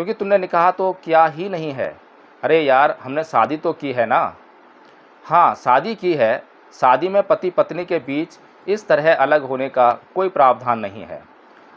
क्योंकि तुमने निकाह तो किया ही नहीं है। अरे यार, हमने शादी तो की है ना। हाँ, शादी की है। शादी में पति पत्नी के बीच इस तरह अलग होने का कोई प्रावधान नहीं है।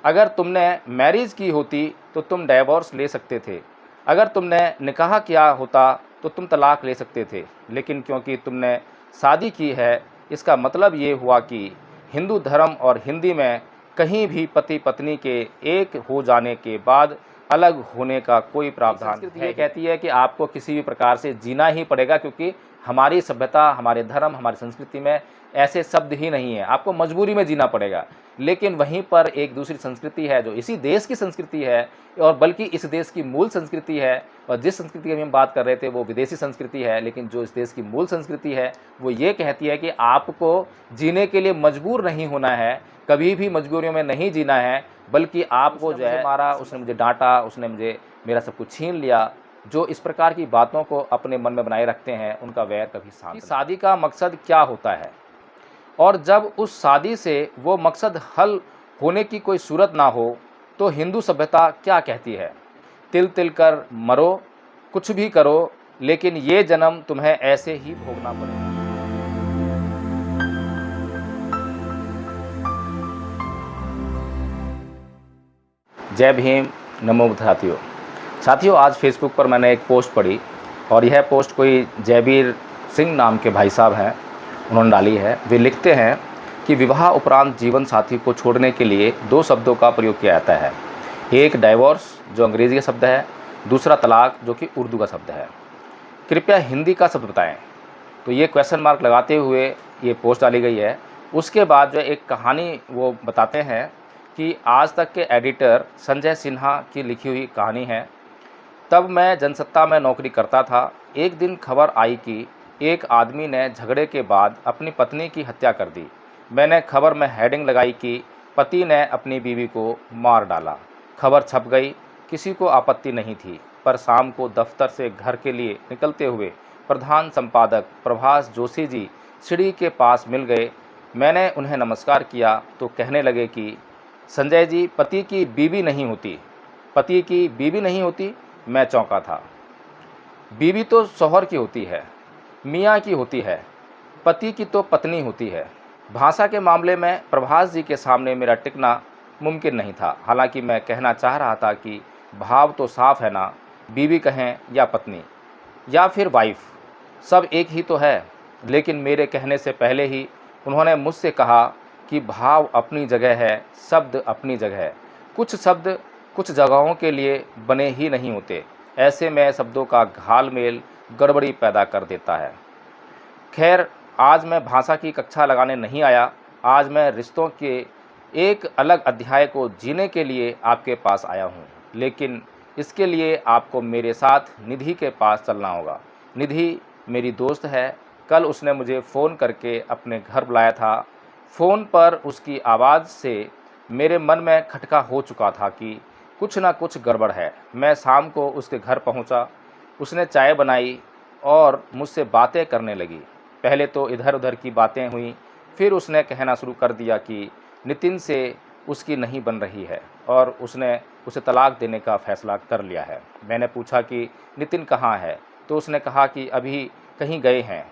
अगर तुमने मैरिज की होती तो तुम डाइवोर्स ले सकते थे। अगर तुमने निकाह किया होता तो तुम तलाक ले सकते थे। लेकिन क्योंकि तुमने शादी की है, इसका मतलब ये हुआ कि हिंदू धर्म और हिंदी में कहीं भी पति पत्नी के एक हो जाने के बाद अलग होने का कोई प्रावधान है। ये कहती है कि आपको किसी भी प्रकार से जीना ही पड़ेगा, क्योंकि हमारी सभ्यता, हमारे धर्म, हमारी संस्कृति में ऐसे शब्द ही नहीं है, आपको मजबूरी में जीना पड़ेगा। लेकिन वहीं पर एक दूसरी संस्कृति है जो इसी देश की संस्कृति है, और बल्कि इस देश की मूल संस्कृति है। और जिस संस्कृति की हम बात कर रहे थे वो विदेशी संस्कृति है, लेकिन जो इस देश की मूल संस्कृति है वो ये कहती है कि आपको जीने के लिए मजबूर नहीं होना है, कभी भी मजबूरियों में नहीं जीना है, बल्कि आपको जो है मारा, उसने मुझे डांटा, उसने मुझे मेरा सब कुछ छीन लिया। जो इस प्रकार की बातों को अपने मन में बनाए रखते हैं, उनका वैर कभी शांत। शादी का मकसद क्या होता है, और जब उस शादी से वो मकसद हल होने की कोई सूरत ना हो तो हिंदू सभ्यता क्या कहती है? तिल तिल कर मरो, कुछ भी करो, लेकिन ये जन्म तुम्हें ऐसे ही भोगना पड़ेगा। जय भीम, नमो बुद्धातियों। साथियों, आज फेसबुक पर मैंने एक पोस्ट पढ़ी, और यह पोस्ट कोई जयबीर सिंह नाम के भाई साहब हैं, उन्होंने डाली है। वे लिखते हैं कि विवाह उपरांत जीवन साथी को छोड़ने के लिए दो शब्दों का प्रयोग किया जाता है। एक डाइवोर्स, जो अंग्रेज़ी का शब्द है, दूसरा तलाक, जो कि उर्दू का शब्द है। कृपया हिंदी का शब्द बताएं। तो ये क्वेश्चन मार्क लगाते हुए ये पोस्ट डाली गई है। उसके बाद जो एक कहानी वो बताते हैं कि आज तक के एडिटर संजय सिन्हा की लिखी हुई कहानी है। तब मैं जनसत्ता में नौकरी करता था। एक दिन खबर आई कि एक आदमी ने झगड़े के बाद अपनी पत्नी की हत्या कर दी। मैंने खबर में हेडिंग लगाई कि पति ने अपनी बीवी को मार डाला। खबर छप गई, किसी को आपत्ति नहीं थी। पर शाम को दफ्तर से घर के लिए निकलते हुए प्रधान संपादक प्रभास जोशी जी सीढ़ी के पास मिल गए। मैंने उन्हें नमस्कार किया तो कहने लगे कि संजय जी, पति की बीवी नहीं होती। पति की बीवी नहीं होती? मैं चौंका था। बीवी तो शौहर की होती है, मियाँ की होती है, पति की तो पत्नी होती है। भाषा के मामले में प्रभास जी के सामने मेरा टिकना मुमकिन नहीं था। हालांकि मैं कहना चाह रहा था कि भाव तो साफ है ना, बीवी कहें या पत्नी या फिर वाइफ, सब एक ही तो है। लेकिन मेरे कहने से पहले ही उन्होंने मुझसे कहा कि भाव अपनी जगह है, शब्द अपनी जगह है। कुछ शब्द कुछ जगहों के लिए बने ही नहीं होते। ऐसे में शब्दों का घालमेल गड़बड़ी पैदा कर देता है। खैर, आज मैं भाषा की कक्षा लगाने नहीं आया। आज मैं रिश्तों के एक अलग अध्याय को जीने के लिए आपके पास आया हूँ। लेकिन इसके लिए आपको मेरे साथ निधि के पास चलना होगा। निधि मेरी दोस्त है। कल उसने मुझे फ़ोन करके अपने घर बुलाया था। फ़ोन पर उसकी आवाज़ से मेरे मन में खटका हो चुका था कि कुछ ना कुछ गड़बड़ है। मैं शाम को उसके घर पहुंचा। उसने चाय बनाई और मुझसे बातें करने लगी। पहले तो इधर उधर की बातें हुई, फिर उसने कहना शुरू कर दिया कि नितिन से उसकी नहीं बन रही है और उसने उसे तलाक देने का फ़ैसला कर लिया है। मैंने पूछा कि नितिन कहाँ है, तो उसने कहा कि अभी कहीं गए हैं,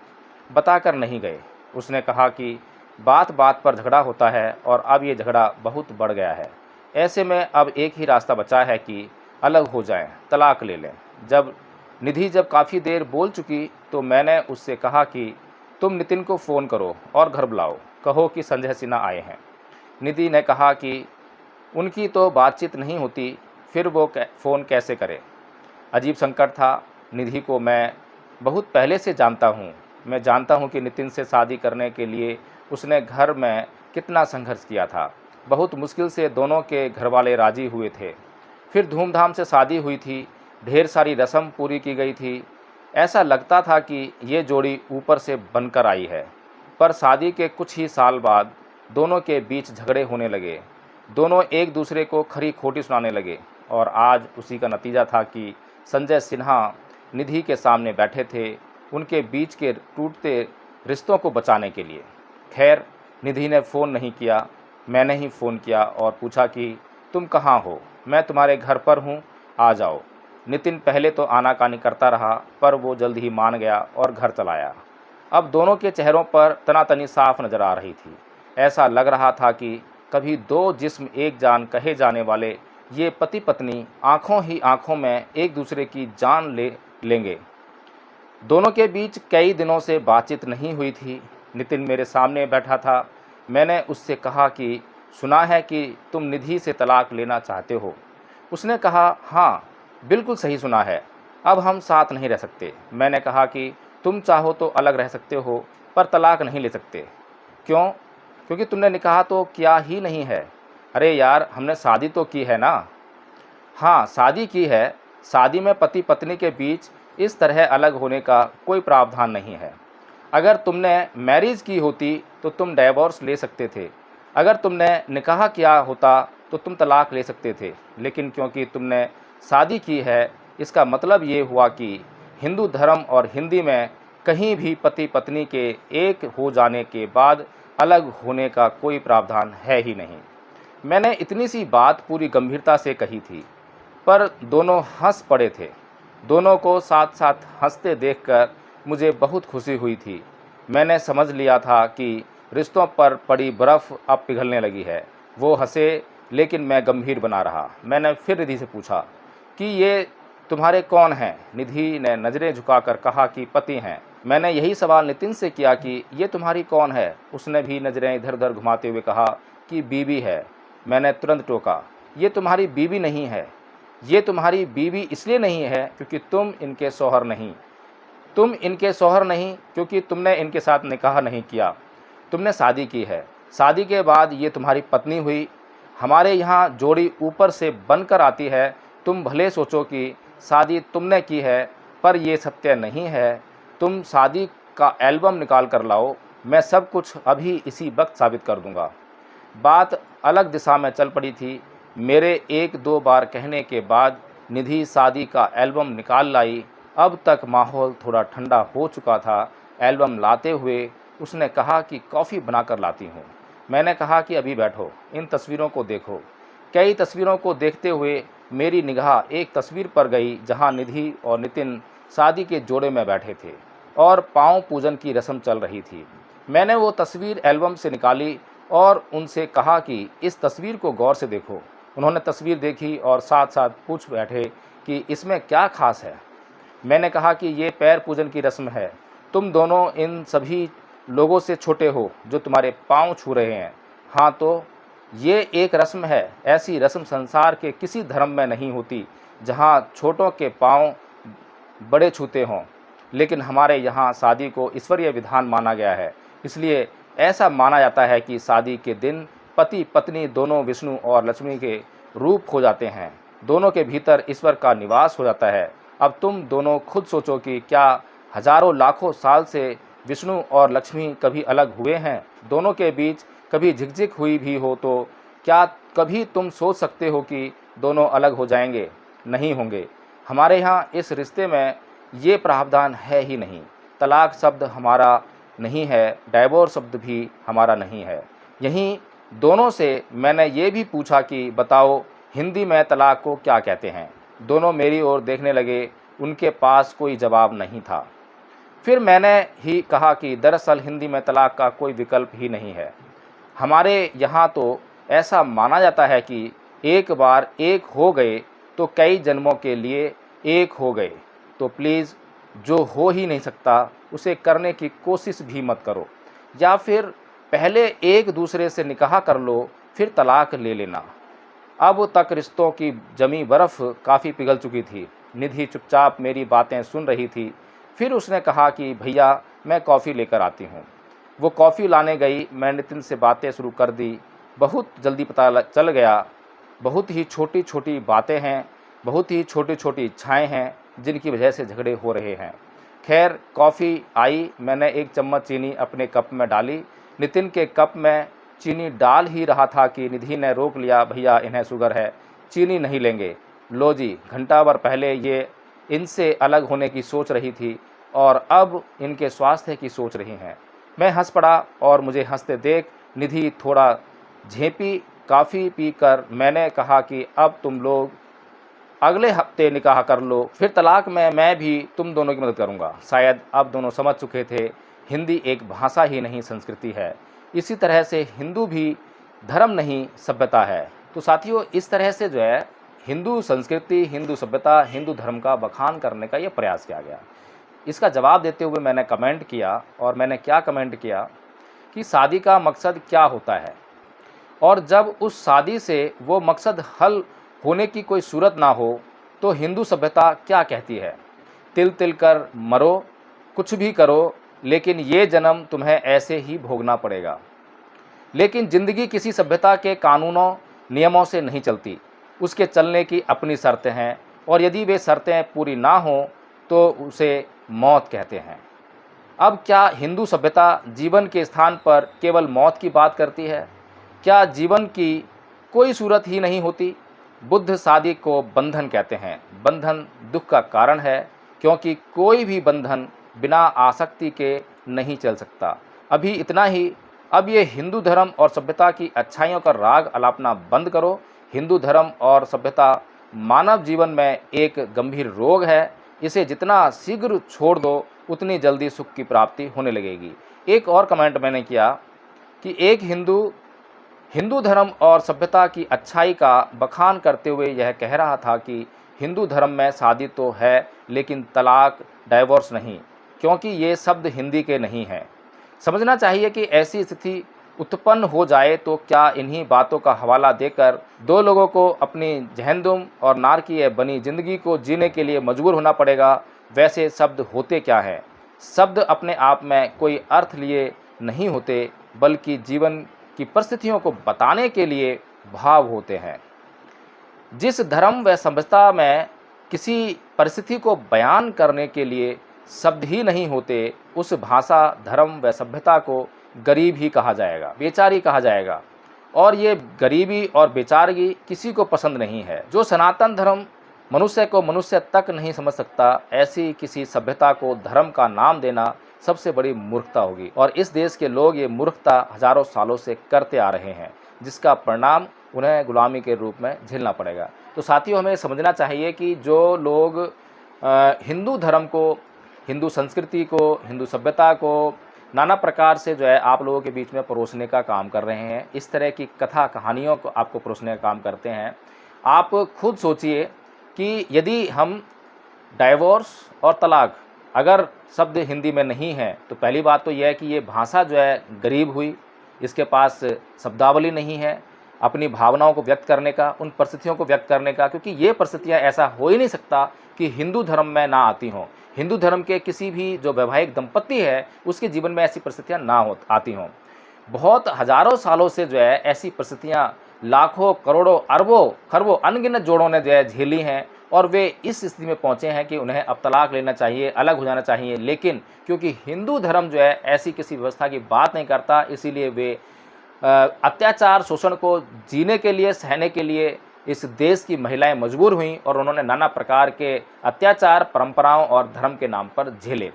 बताकर नहीं गए। उसने कहा कि बात बात पर झगड़ा होता है और अब ये झगड़ा बहुत बढ़ गया है। ऐसे में अब एक ही रास्ता बचा है कि अलग हो जाएं, तलाक ले लें। निधि जब काफ़ी देर बोल चुकी तो मैंने उससे कहा कि तुम नितिन को फ़ोन करो और घर बुलाओ, कहो कि संजय सिन्हा आए हैं। निधि ने कहा कि उनकी तो बातचीत नहीं होती, फिर वो फ़ोन कैसे करे। अजीब संकट था। निधि को मैं बहुत पहले से जानता हूँ। मैं जानता हूँ कि नितिन से शादी करने के लिए उसने घर में कितना संघर्ष किया था। बहुत मुश्किल से दोनों के घरवाले राज़ी हुए थे। फिर धूमधाम से शादी हुई थी, ढेर सारी रस्म पूरी की गई थी। ऐसा लगता था कि ये जोड़ी ऊपर से बनकर आई है। पर शादी के कुछ ही साल बाद दोनों के बीच झगड़े होने लगे। दोनों एक दूसरे को खरी खोटी सुनाने लगे और आज उसी का नतीजा था कि संजय सिन्हा निधि के सामने बैठे थे, उनके बीच के टूटते रिश्तों को बचाने के लिए। खैर, निधि ने फ़ोन नहीं किया, मैंने ही फ़ोन किया और पूछा कि तुम कहाँ हो, मैं तुम्हारे घर पर हूँ, आ जाओ। नितिन पहले तो आनाकानी करता रहा, पर वो जल्द ही मान गया और घर चला आया। अब दोनों के चेहरों पर तनातनी साफ नजर आ रही थी। ऐसा लग रहा था कि कभी दो जिस्म एक जान कहे जाने वाले ये पति पत्नी आंखों ही आंखों में एक दूसरे की जान ले लेंगे। दोनों के बीच कई दिनों से बातचीत नहीं हुई थी। नितिन मेरे सामने बैठा था। मैंने उससे कहा कि सुना है कि तुम निधि से तलाक लेना चाहते हो। उसने कहा, हाँ बिल्कुल सही सुना है, अब हम साथ नहीं रह सकते। मैंने कहा कि तुम चाहो तो अलग रह सकते हो, पर तलाक नहीं ले सकते। क्यों? क्योंकि तुमने निकाह तो किया ही नहीं है। अरे यार, हमने शादी तो की है ना। हाँ शादी की है। शादी में पति पत्नी के बीच इस तरह अलग होने का कोई प्रावधान नहीं है। अगर तुमने मैरिज की होती तो तुम डाइवोर्स ले सकते थे। अगर तुमने निकाह किया होता तो तुम तलाक ले सकते थे। लेकिन क्योंकि तुमने शादी की है, इसका मतलब ये हुआ कि हिंदू धर्म और हिंदी में कहीं भी पति पत्नी के एक हो जाने के बाद अलग होने का कोई प्रावधान है ही नहीं। मैंने इतनी सी बात पूरी गंभीरता से कही थी, पर दोनों हंस पड़े थे। दोनों को साथ साथ हंसते देखकर मुझे बहुत खुशी हुई थी। मैंने समझ लिया था कि रिश्तों पर पड़ी बर्फ़ अब पिघलने लगी है। वो हंसे, लेकिन मैं गंभीर बना रहा। मैंने फिर निधि से पूछा कि ये तुम्हारे कौन हैं? निधि ने नज़रें झुकाकर कहा कि पति हैं। मैंने यही सवाल नितिन से किया कि ये तुम्हारी कौन है? उसने भी नज़रें इधर उधर घुमाते हुए कहा कि बीवी है। मैंने तुरंत टोका, ये तुम्हारी बीवी नहीं है। ये तुम्हारी बीवी इसलिए नहीं है क्योंकि तुम इनके शौहर नहीं। तुम इनके शौहर नहीं क्योंकि तुमने इनके साथ निकाह नहीं किया। तुमने शादी की है। शादी के बाद ये तुम्हारी पत्नी हुई। हमारे यहाँ जोड़ी ऊपर से बनकर आती है। तुम भले सोचो कि शादी तुमने की है, पर ये सत्य नहीं है। तुम शादी का एल्बम निकाल कर लाओ, मैं सब कुछ अभी इसी वक्त साबित कर दूंगा। बात अलग दिशा में चल पड़ी थी। मेरे एक दो बार कहने के बाद निधि शादी का एल्बम निकाल लाई। अब तक माहौल थोड़ा ठंडा हो चुका था। एल्बम लाते हुए उसने कहा कि कॉफ़ी बनाकर लाती हूँ। मैंने कहा कि अभी बैठो, इन तस्वीरों को देखो। कई तस्वीरों को देखते हुए मेरी निगाह एक तस्वीर पर गई जहाँ निधि और नितिन शादी के जोड़े में बैठे थे और पाँव पूजन की रस्म चल रही थी। मैंने वो तस्वीर एल्बम से निकाली और उनसे कहा कि इस तस्वीर को गौर से देखो। उन्होंने तस्वीर देखी और साथ साथ पूछ बैठे कि इसमें क्या खास है। मैंने कहा कि ये पैर पूजन की रस्म है। तुम दोनों इन सभी लोगों से छोटे हो जो तुम्हारे पाँव छू रहे हैं। हाँ, तो ये एक रस्म है। ऐसी रस्म संसार के किसी धर्म में नहीं होती जहाँ छोटों के पाँव बड़े छूते हों, लेकिन हमारे यहाँ शादी को ईश्वरीय विधान माना गया है। इसलिए ऐसा माना जाता है कि शादी के दिन पति पत्नी दोनों विष्णु और लक्ष्मी के रूप हो जाते हैं। दोनों के भीतर ईश्वर का निवास हो जाता है। अब तुम दोनों खुद सोचो कि क्या हजारों लाखों साल से विष्णु और लक्ष्मी कभी अलग हुए हैं? दोनों के बीच कभी झिकझिक हुई भी हो तो क्या कभी तुम सोच सकते हो कि दोनों अलग हो जाएंगे? नहीं होंगे। हमारे यहाँ इस रिश्ते में ये प्रावधान है ही नहीं। तलाक शब्द हमारा नहीं है, डाइवोर्स शब्द भी हमारा नहीं है। यहीं दोनों से मैंने ये भी पूछा कि बताओ हिंदी में तलाक को क्या कहते हैं। दोनों मेरी ओर देखने लगे। उनके पास कोई जवाब नहीं था। फिर मैंने ही कहा कि दरअसल हिंदी में तलाक का कोई विकल्प ही नहीं है। हमारे यहाँ तो ऐसा माना जाता है कि एक बार एक हो गए तो कई जन्मों के लिए एक हो गए। तो प्लीज़, जो हो ही नहीं सकता उसे करने की कोशिश भी मत करो, या फिर पहले एक दूसरे से निकाह कर लो, फिर तलाक ले लेना। अब तक रिश्तों की जमी बर्फ़ काफ़ी पिघल चुकी थी। निधि चुपचाप मेरी बातें सुन रही थी। फिर उसने कहा कि भैया, मैं कॉफ़ी लेकर आती हूँ। वो कॉफ़ी लाने गई। मैं नितिन से बातें शुरू कर दी। बहुत जल्दी पता चल गया, बहुत ही छोटी छोटी बातें हैं, बहुत ही छोटी छोटी इच्छाएँ हैं जिनकी वजह से झगड़े हो रहे हैं। खैर, कॉफ़ी आई। मैंने एक चम्मच चीनी अपने कप में डाली। नितिन के कप में चीनी डाल ही रहा था कि निधि ने रोक लिया। भैया, इन्हें शुगर है, चीनी नहीं लेंगे। लो जी, घंटा भर पहले ये इनसे अलग होने की सोच रही थी और अब इनके स्वास्थ्य की सोच रही हैं। मैं हंस पड़ा और मुझे हंसते देख निधि थोड़ा झेंपी। काफ़ी पीकर मैंने कहा कि अब तुम लोग अगले हफ्ते निकाह कर लो, फिर तलाक में मैं भी तुम दोनों की मदद करूँगा। शायद अब दोनों समझ चुके थे हिंदी एक भाषा ही नहीं संस्कृति है। इसी तरह से हिंदू भी धर्म नहीं सभ्यता है। तो साथियों, इस तरह से जो है हिंदू संस्कृति, हिंदू सभ्यता, हिंदू धर्म का बखान करने का ये प्रयास किया गया। इसका जवाब देते हुए मैंने कमेंट किया, और मैंने क्या कमेंट किया कि शादी का मकसद क्या होता है, और जब उस शादी से वो मकसद हल होने की कोई सूरत ना हो तो हिंदू सभ्यता क्या कहती है। तिल तिल कर मरो, कुछ भी करो, लेकिन ये जन्म तुम्हें ऐसे ही भोगना पड़ेगा। लेकिन ज़िंदगी किसी सभ्यता के कानूनों नियमों से नहीं चलती, उसके चलने की अपनी शर्तें हैं, और यदि वे शर्तें पूरी ना हों तो उसे मौत कहते हैं। अब क्या हिंदू सभ्यता जीवन के स्थान पर केवल मौत की बात करती है? क्या जीवन की कोई सूरत ही नहीं होती? बुद्ध शादी को बंधन कहते हैं। बंधन दुख का कारण है, क्योंकि कोई भी बंधन बिना आसक्ति के नहीं चल सकता। अभी इतना ही। अब ये हिंदू धर्म और सभ्यता की अच्छाइयों का राग अलापना बंद करो। हिंदू धर्म और सभ्यता मानव जीवन में एक गंभीर रोग है। इसे जितना शीघ्र छोड़ दो उतनी जल्दी सुख की प्राप्ति होने लगेगी। एक और कमेंट मैंने किया कि एक हिंदू धर्म और सभ्यता की अच्छाई का बखान करते हुए यह कह रहा था कि हिंदू धर्म में शादी तो है, लेकिन तलाक, डाइवोर्स नहीं, क्योंकि ये शब्द हिंदी के नहीं हैं। समझना चाहिए कि ऐसी स्थिति उत्पन्न हो जाए तो क्या इन्हीं बातों का हवाला देकर दो लोगों को अपनी जहन्नुम और नारकीय बनी जिंदगी को जीने के लिए मजबूर होना पड़ेगा। वैसे शब्द होते क्या हैं? शब्द अपने आप में कोई अर्थ लिए नहीं होते, बल्कि जीवन की परिस्थितियों को बताने के लिए भाव होते हैं। जिस धर्म व सभ्यता में किसी परिस्थिति को बयान करने के लिए शब्द ही नहीं होते, उस भाषा, धर्म व सभ्यता को गरीब ही कहा जाएगा, बेचारी कहा जाएगा। और ये गरीबी और बेचारगी किसी को पसंद नहीं है। जो सनातन धर्म मनुष्य को मनुष्य तक नहीं समझ सकता, ऐसी किसी सभ्यता को धर्म का नाम देना सबसे बड़ी मूर्खता होगी। और इस देश के लोग ये मूर्खता हजारों सालों से करते आ रहे हैं, जिसका परिणाम उन्हें गुलामी के रूप में झेलना पड़ेगा। तो साथियों, हमें समझना चाहिए कि जो लोग हिंदू धर्म को, हिंदू संस्कृति को, हिंदू सभ्यता को नाना प्रकार से जो है आप लोगों के बीच में परोसने का काम कर रहे हैं, इस तरह की कथा कहानियों को आपको परोसने का काम करते हैं, आप खुद सोचिए कि यदि हम डाइवोर्स और तलाक अगर शब्द हिंदी में नहीं है, तो पहली बात तो यह है कि ये भाषा जो है गरीब हुई, इसके पास शब्दावली नहीं है अपनी भावनाओं को व्यक्त करने का, उन परिस्थितियों को व्यक्त करने का, क्योंकि ये परिस्थितियाँ ऐसा हो ही नहीं सकता कि हिंदू धर्म में ना आती हों। हिंदू धर्म के किसी भी जो वैवाहिक दंपति है उसके जीवन में ऐसी परिस्थितियाँ ना आती हों। बहुत हजारों सालों से जो है ऐसी परिस्थितियाँ लाखों, करोड़ों, अरबों, खरबों अनगिनत जोड़ों ने जो है झेली हैं, और वे इस स्थिति में पहुँचे हैं कि उन्हें अब तलाक लेना चाहिए, अलग हो जाना चाहिए। लेकिन क्योंकि हिंदू धर्म जो है ऐसी किसी व्यवस्था की बात नहीं करता, इसीलिए वे अत्याचार, शोषण को जीने के लिए, सहने के लिए इस देश की महिलाएं मजबूर हुईं, और उन्होंने नाना प्रकार के अत्याचार परंपराओं और धर्म के नाम पर झेले।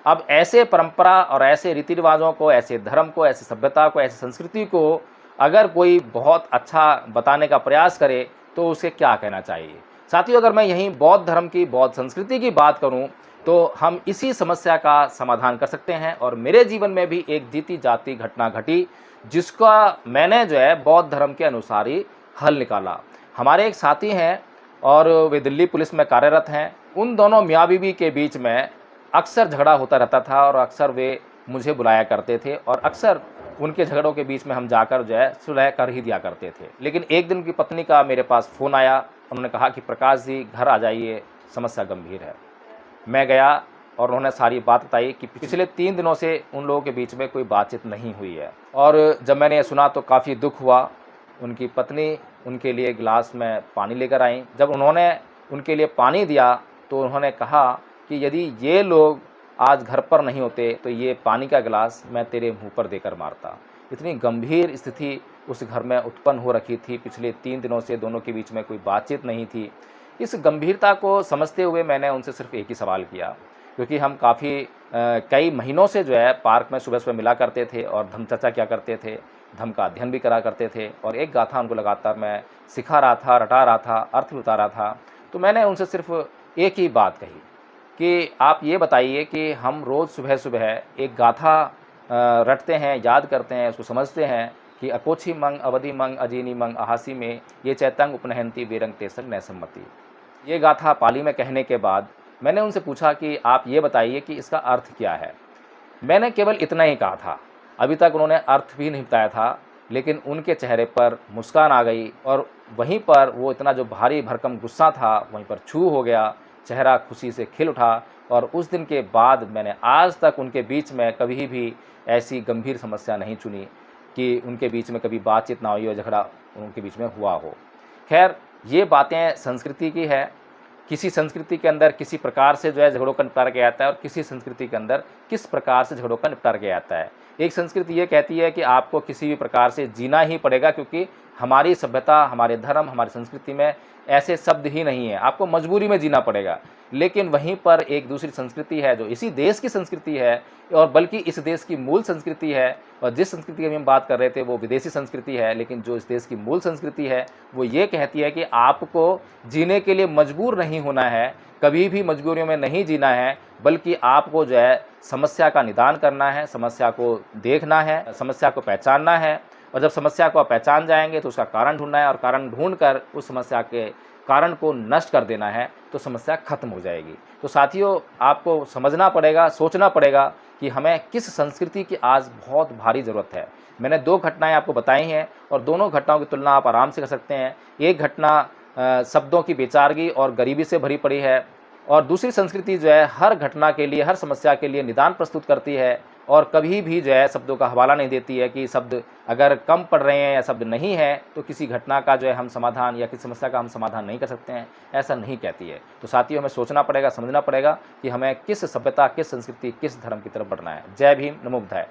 अब ऐसे परंपरा और ऐसे रीति रिवाजों को, ऐसे धर्म को, ऐसी सभ्यता को, ऐसी संस्कृति को अगर कोई बहुत अच्छा बताने का प्रयास करे तो उसे क्या कहना चाहिए। साथियों, अगर मैं यहीं बौद्ध धर्म की, बौद्ध संस्कृति की बात करूं तो हम इसी समस्या का समाधान कर सकते हैं। और मेरे जीवन में भी एक जीती जाती घटना घटी, जिसका मैंने जो है बौद्ध धर्म के अनुसार ही हल निकाला। हमारे एक साथी हैं और वे दिल्ली पुलिस में कार्यरत हैं। उन दोनों मियाँ बीवी के बीच में अक्सर झगड़ा होता रहता था, और अक्सर वे मुझे बुलाया करते थे, और अक्सर उनके झगड़ों के बीच में हम जाकर जो है सुलह कर ही दिया करते थे। लेकिन एक दिन उनकी पत्नी का मेरे पास फ़ोन आया, उन्होंने कहा कि प्रकाश जी घर आ जाइए, समस्या गंभीर है। मैं गया और उन्होंने सारी बात बताई कि पिछले 3 दिनों से उन लोगों के बीच में कोई बातचीत नहीं हुई है। और जब मैंने ये सुना तो काफ़ी दुख हुआ। उनकी पत्नी उनके लिए गिलास में पानी लेकर आई। जब उन्होंने उनके लिए पानी दिया तो उन्होंने कहा कि यदि ये लोग आज घर पर नहीं होते तो ये पानी का गिलास मैं तेरे मुंह पर देकर मारता। इतनी गंभीर स्थिति उस घर में उत्पन्न हो रखी थी। पिछले 3 दिनों से दोनों के बीच में कोई बातचीत नहीं थी। इस गंभीरता को समझते हुए मैंने उनसे सिर्फ एक ही सवाल किया, क्योंकि हम काफ़ी कई महीनों से जो है पार्क में सुबह सुबह मिला करते थे और धम्म चर्चा किया करते थे, धम्म का अध्ययन भी करा करते थे, और एक गाथा उनको लगातार मैं सिखा रहा था, रटा रहा था, अर्थ भी बता रहा था। तो मैंने उनसे सिर्फ एक ही बात कही कि आप ये बताइए कि हम रोज़ सुबह-सुबह एक गाथा रटते हैं, याद करते हैं, उसको समझते हैं कि अकोछि मंग अवधि मंग अजीनी मंग अहासी में ये चैतंग उपनहंती वीरंग तेसंग नैसम्मति। ये गाथा पाली में कहने के बाद मैंने उनसे पूछा कि आप ये बताइए कि इसका अर्थ क्या है। मैंने केवल इतना ही कहा था। अभी तक उन्होंने अर्थ भी नहीं बताया था, लेकिन उनके चेहरे पर मुस्कान आ गई और वहीं पर वो इतना जो भारी भरकम गुस्सा था वहीं पर छू हो गया, चेहरा खुशी से खिल उठा। और उस दिन के बाद मैंने आज तक उनके बीच में कभी भी ऐसी गंभीर समस्या नहीं चुनी कि उनके बीच में कभी बातचीत ना हुई हो, झगड़ा उनके बीच में हुआ हो। खैर, ये बातें संस्कृति की है। किसी संस्कृति के अंदर किसी प्रकार से जो है झगड़ों का निपटारा किया जाता है और किसी संस्कृति के अंदर किस प्रकार से झगड़ों का निपटारा किया जाता है। एक संस्कृति ये कहती है कि आपको किसी भी प्रकार से जीना ही पड़ेगा, क्योंकि हमारी सभ्यता, हमारे धर्म, हमारी संस्कृति में ऐसे शब्द ही नहीं है, आपको मजबूरी में जीना पड़ेगा। लेकिन वहीं पर एक दूसरी संस्कृति है जो इसी देश की संस्कृति है और बल्कि इस देश की मूल संस्कृति है, और जिस संस्कृति की हम बात कर रहे थे वो विदेशी संस्कृति है, लेकिन जो इस देश की मूल संस्कृति है वो ये कहती है कि आपको जीने के लिए मजबूर नहीं होना है, कभी भी मजबूरियों में नहीं जीना है, बल्कि आपको जो है समस्या का निदान करना है, समस्या को देखना है, समस्या को पहचानना है। और जब समस्या को आप पहचान जाएंगे तो उसका कारण ढूंढना है और कारण ढूंढकर उस समस्या के कारण को नष्ट कर देना है, तो समस्या खत्म हो जाएगी। तो साथियों, आपको समझना पड़ेगा, सोचना पड़ेगा कि हमें किस संस्कृति की आज बहुत भारी ज़रूरत है। मैंने 2 घटनाएं आपको बताई हैं और दोनों घटनाओं की तुलना आप आराम से कर सकते हैं। एक घटना शब्दों की बेचारगी और गरीबी से भरी पड़ी है, और दूसरी संस्कृति जो है हर घटना के लिए, हर समस्या के लिए निदान प्रस्तुत करती है और कभी भी जो है शब्दों का हवाला नहीं देती है कि शब्द अगर कम पड़ रहे हैं या शब्द नहीं है तो किसी घटना का जो है हम समाधान या किसी समस्या का हम समाधान नहीं कर सकते हैं, ऐसा नहीं कहती है। तो साथियों, हमें सोचना पड़ेगा, समझना पड़ेगा कि हमें किस सभ्यता, किस संस्कृति, किस धर्म की तरफ बढ़ना है। जय भीम, नमो बुद्धाय।